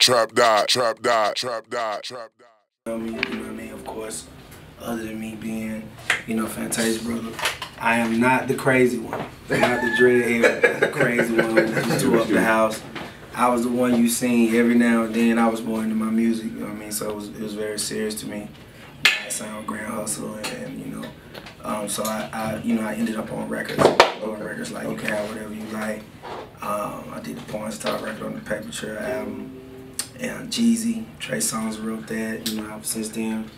You know what I mean? Of course, other than me being, Fantasia brother, I am not the crazy one. I'm not the dreadhead, the crazy one who just tore up the house. I was the one you seen every now and then. I was more into my music, you know what I mean? So it was very serious to me. I sound Grand Hustle and so I ended up on records. Like You Can Have Whatever You Like. I did the Porn Star record on the Paper Trail album. And Jeezy, Trey Songz wrote that, since then,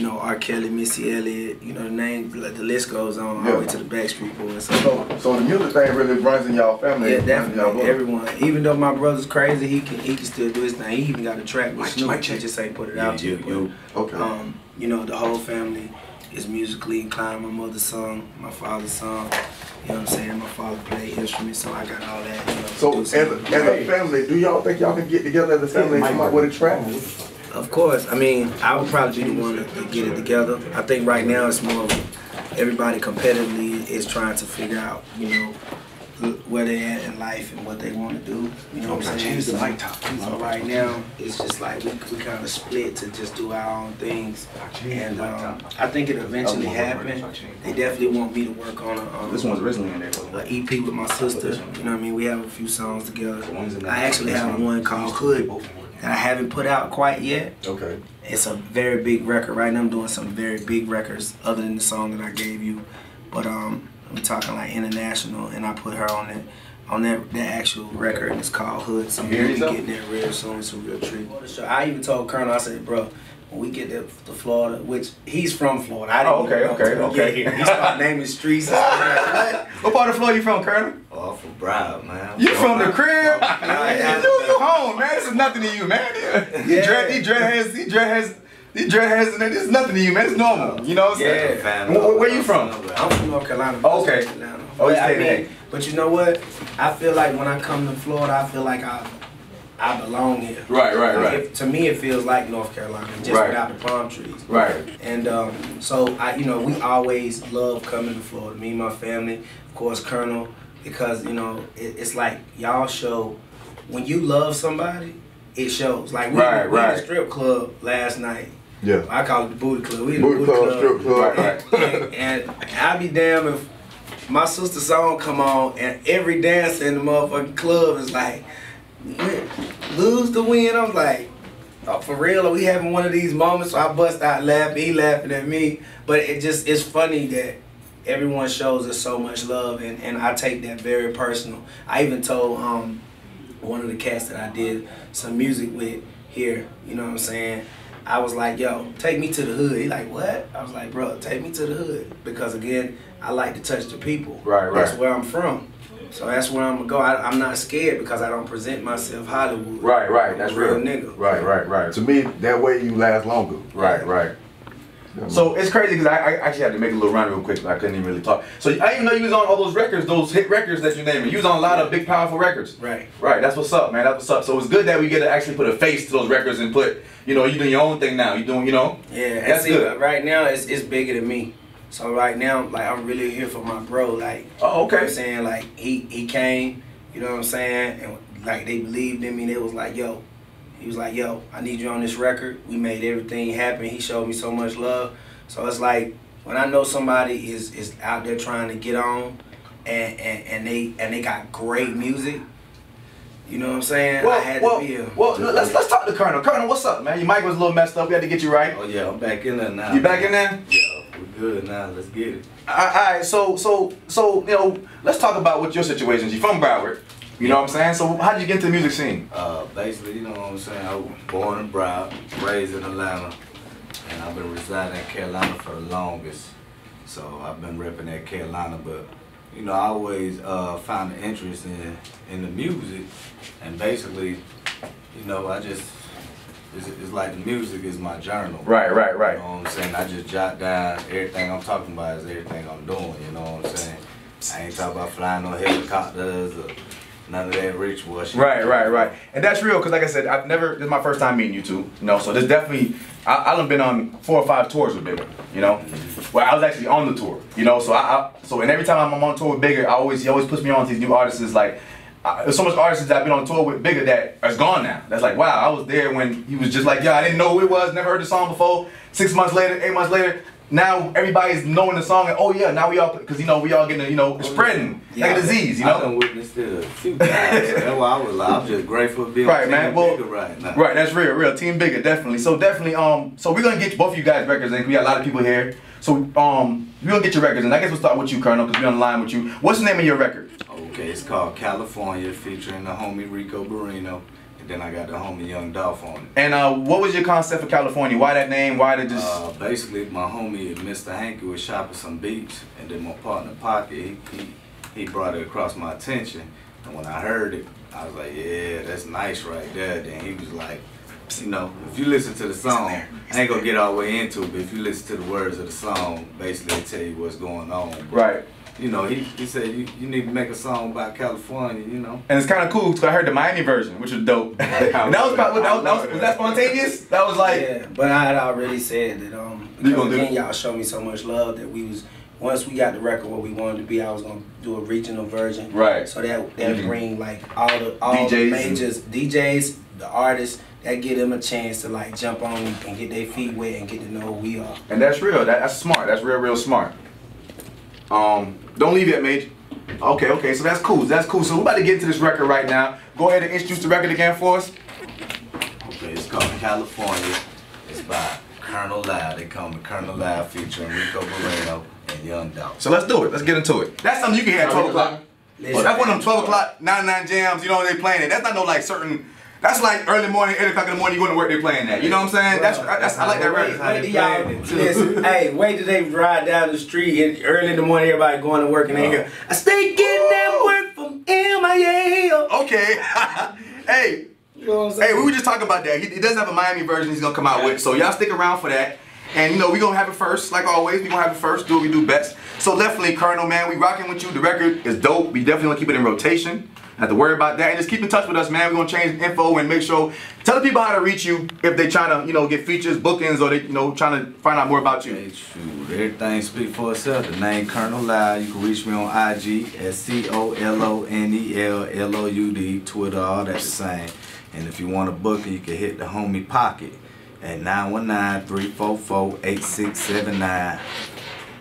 R. Kelly, Missy Elliott, the list goes on all the way to the Backstreet Boys. So the music thing really runs in y'all family? Yeah, definitely, everyone. Even though my brother's crazy, he can still do his thing. He even got a track with Snoop, he just ain't put it out yet. Okay. The whole family is musically inclined. My mother sung, my father sung. You know what I'm saying? My father played instruments, so I got all that. So as a family, do y'all think y'all can get together as a family and come up with a track? Of course. I mean, I would probably be the one to get it together. I think right now it's more of everybody competitively is trying to figure out, where they're at in life and what they want to do. You know what I'm saying? So right now, it's just like we kind of split to just do our own things. And I think it eventually happened. They definitely want me to work on this one's originally in there. An EP with my sister. You know what I mean? We have a few songs together. I actually have one called Hood that I haven't put out quite yet. Okay. It's a very big record. Right now I'm doing some very big records other than the song that I gave you. But I'm talking like international, and I put her on that actual record, and it's called Hood. So we'll be getting there real soon. It's a real treat. I even told Colonel, I said, bro, when we get to Florida, which he's from Florida. I didn't Okay. He started naming streets. What part of Florida you from, Colonel? Oh, I'm from Broward, man. You from the crib? You home, man. This is nothing to you, man. He dread has, and it's nothing to you, man. It's normal. You know what I'm saying? Where you from? I'm from North Carolina. Okay. Oh, you stay there. But you know what? I feel like when I come to Florida, I feel like I belong here. Right. To me, it feels like North Carolina, just without the palm trees. Right. And so we always love coming to Florida. Me and my family, of course, Colonel, because it's like y'all show when you love somebody, it shows. Like we in the strip club last night. Yeah. I call it the booty club. We in the booty club, strip club. And I'd be damn if my sister's song come on and every dancer in the motherfucking club is like, lose the win. I'm like, oh, for real, are we having one of these moments? So I bust out laughing, he laughing at me. But it's funny that everyone shows us so much love, and I take that very personal. I even told one of the cats that I did some music with here, you know what I'm saying? I was like, yo, take me to the hood. He like, what? I was like, bro, take me to the hood. Because again, I like to touch the people. Right. That's where I'm from. So that's where I'm gonna go. I'm not scared because I don't present myself Hollywood. Right. That's real nigga. Right. To me, that way you last longer. Right. So it's crazy because I actually had to make a little run real quick. I couldn't even really talk. So I didn't know you was on all those records, those hit records that you named. You was on a lot of big, powerful records. Right. That's what's up, man. That's what's up. So it's good that we get to actually put a face to those records and put, you doing your own thing now. You doing, Yeah. That's good. Right now, it's bigger than me. So right now, like I'm really here for my bro. Like, oh, okay. You know what I'm saying? Like he came. You know what I'm saying? And like they believed in me. They was like, yo. He was like, yo, I need you on this record. We made everything happen. He showed me so much love. So it's like when I know somebody is out there trying to get on and they got great music, you know what I'm saying? I had to be a... Well, let's talk to Colonel. Colonel, what's up, man? Your mic was a little messed up. We had to get you right. Oh yeah, I'm back in there now. You back in there? Yeah, we're good now. Let's get it. All right. So let's talk about what your situation is. You're from Broward. You know what I'm saying? So how did you get into the music scene? Basically, you know what I'm saying? I was born in Broward, raised in Atlanta. And I've been residing in Carolina for the longest. So I've been repping at Carolina, but I always found an interest in the music. And basically, I just, it's like the music is my journal. Right. You know what I'm saying? I just jot down everything I'm talking about is everything I'm doing, you know what I'm saying? I ain't talking about flying no helicopters or none of that rich boy shit. Right. And that's real, because like I said, this is my first time meeting you two. So there's definitely, I've been on 4 or 5 tours with Bigga, Well, I was actually on the tour, So and every time I'm on tour with Bigga, he always puts me on to these new artists. Like, there's so much artists that I've been on tour with Bigga that is gone now. That's like, wow, I was there when he was just like, yeah, I didn't know who it was, never heard the song before. 6 months later, 8 months later, now everybody's knowing the song, and oh yeah, now we all, because you know, we all getting, you know, spreading like a disease, you know. I done witnessed it a few times, so that's why I'm just grateful to be on right, man. Well, Bigga right now. Right, that's real, Team Bigga, definitely. So definitely, so we're gonna get both of you guys records in. We got a lot of people here, so we're gonna get your records in. I guess we'll start with you, Colonel, because we're on the line with you. What's the name of your record? Okay, it's called California, featuring the homie Ricco Barrino. Then I got the homie Young Dolph on it. And what was your concept for California? Why that name? Why did just... basically, my homie Mr. Hanky was shopping some beats, and then my partner Pocket, he brought it across my attention. And when I heard it, I was like, yeah, that's nice right there. Then he was like, you know, if you listen to the song, I ain't gonna get all the way into it, but if you listen to the words of the song, basically it tell you what's going on. Right. You know, he said you need to make a song about California, you know. And it's kind of cool because I heard the Miami version, which was dope. Was that spontaneous? That was like... Yeah, but I had already said that, because again, y'all showed me so much love that once we got the record where we wanted to be, I was going to do a regional version. Right. So that bring like all the majors, DJs, the artists, that give them a chance to like jump on and get their feet wet and get to know who we are. And that's real. That's smart. That's real smart. Don't leave yet, Major. Okay, so that's cool. So we're about to get into this record right now. Go ahead and introduce the record again for us. Okay, it's called California. It's by Colonel Loud. They call me Colonel Loud, featuring Ricco Barrino and Young Dolph. So let's do it. Let's get into it. That's something you can hear at 12 o'clock. That's one of them 12 o'clock 99 jams, you know, they playing it. That's not no like certain... That's like early morning, 8 o'clock in the morning, you going to work, they playing that. You know what I'm saying? That's I like that record. Listen, hey, wait till they ride down the street and early in the morning, everybody going to work and they hear, I stay getting that work from MIA. Okay. Hey. You know what I'm saying? Hey, we were just talking about that. He does have a Miami version he's going to come out with. So y'all stick around for that. And you know, we're going to have it first. Like always, we're going to have it first. Do what we do best. So definitely, Colonel, man, we rocking with you. The record is dope. We definitely want to keep it in rotation. Have to worry about that, and just keep in touch with us, man. We're gonna change the info and make sure, tell the people how to reach you if they trying to, you know, get features, bookings, or they, you know, trying to find out more about you. Hey, shoot, everything speak for itself. The name Colonel Loud. You can reach me on IG at COLONELLOUD, Twitter, all that the same. And if you want to book it, you can hit the homie Pocket at 919-344-8679.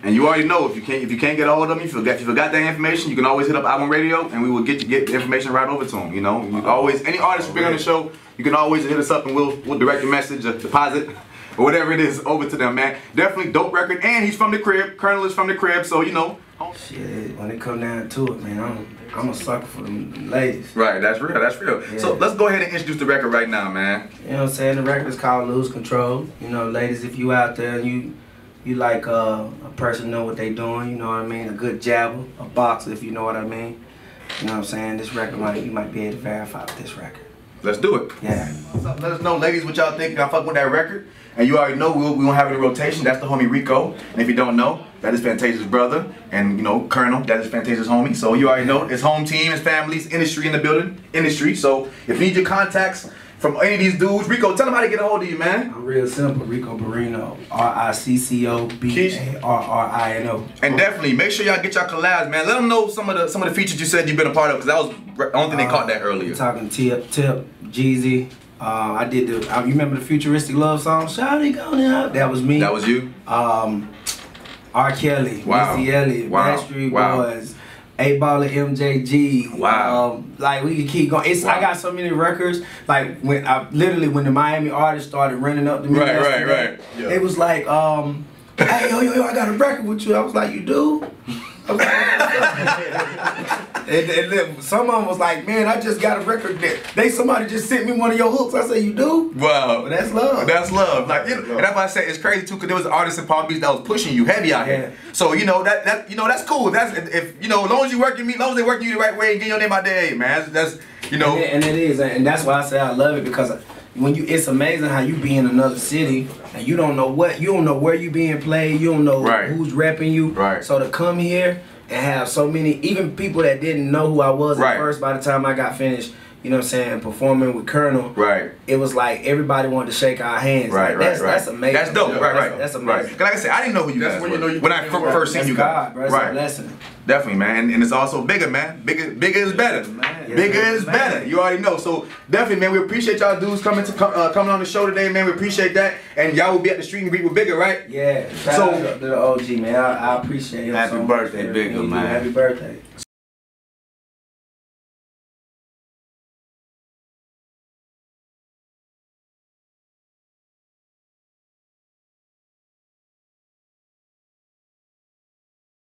And you already know, if you can't get a hold of me, if you forgot that information, you can always hit up IONERADIO and we will get the information right over to them. You know, you always, any artist who bring on the show, you can always hit us up and we'll direct your message, a deposit, or whatever it is over to them, man. Definitely dope record, and he's from the crib. Colonel is from the crib, so you know. Shit, when it come down to it, man, I'm a sucker for them ladies. Right, that's real. Yeah. So let's go ahead and introduce the record right now, man. You know what I'm saying? The record is called Lose Control. You know, ladies, if you out there and you like a person know what they doing, you know what I mean? A good jabber, a boxer, if you know what I mean. You know what I'm saying? This record, you might be able to verify with this record. Let's do it. Yeah. Let us know, ladies, what y'all think. Y'all fucking with that record. And you already know we gonna have it in rotation. That's the homie Ricco. And if you don't know, that is Fantasia's brother. And you know, Colonel, that is Fantasia's homie. So you already know, his home team, his family's industry in the building. So if you need your contacts from any of these dudes, Ricco, tell them how to get a hold of you, man. I'm real simple, Ricco Barrino, RICCOBARRINO. And definitely make sure y'all get y'all collabs, man. Let them know some of the features you said you've been a part of, because that was the only thing they caught that earlier. Talking Tip, Jeezy. I did you remember the futuristic love song? Shawty going out. That was me. That was you. R. Kelly, wow. Missy Elliott, Backstreet Boys. 8Ball MJG. Wow. Like we can keep going. I got so many records. Like when the Miami artists started running up to me. Right. Yeah. It was like, hey yo, I got a record with you. I was like, you do? I was like, and some of them was like, man, I just got a record there. Somebody just sent me one of your hooks. I said, you do? Wow. But that's love. That's love. Like, and that's why I say it's crazy too, because there was an artist in Palm Beach that was pushing you heavy out here. So you know that's cool. If you know, as long as you working me, as long as they working you the right way and get your name out there, hey, man. That's you know. And it is, and that's why I say I love it, because it's amazing how you be in another city and you don't know where you being played, you don't know who's repping you. Right. So to come here and have so many, even people that didn't know who I was at first, by the time I got finished, you know what I'm saying, performing with Colonel. Right. It was like everybody wanted to shake our hands. Right, like, right. That's amazing. That's dope. Right. That's amazing. Right. Like I said, I didn't know who you guys were when I first seen you guys. Bro. It's a blessing. Definitely, man. And it's also Bigga, man. Bigga is better. Bigga is better. You already know. So definitely, man, we appreciate y'all dudes coming on the show today, man. We appreciate that. And y'all will be at the street and greet with Bigga, right? Yeah. Shout out to the OG, man. I appreciate it. Happy birthday, Bigga, man. Happy birthday.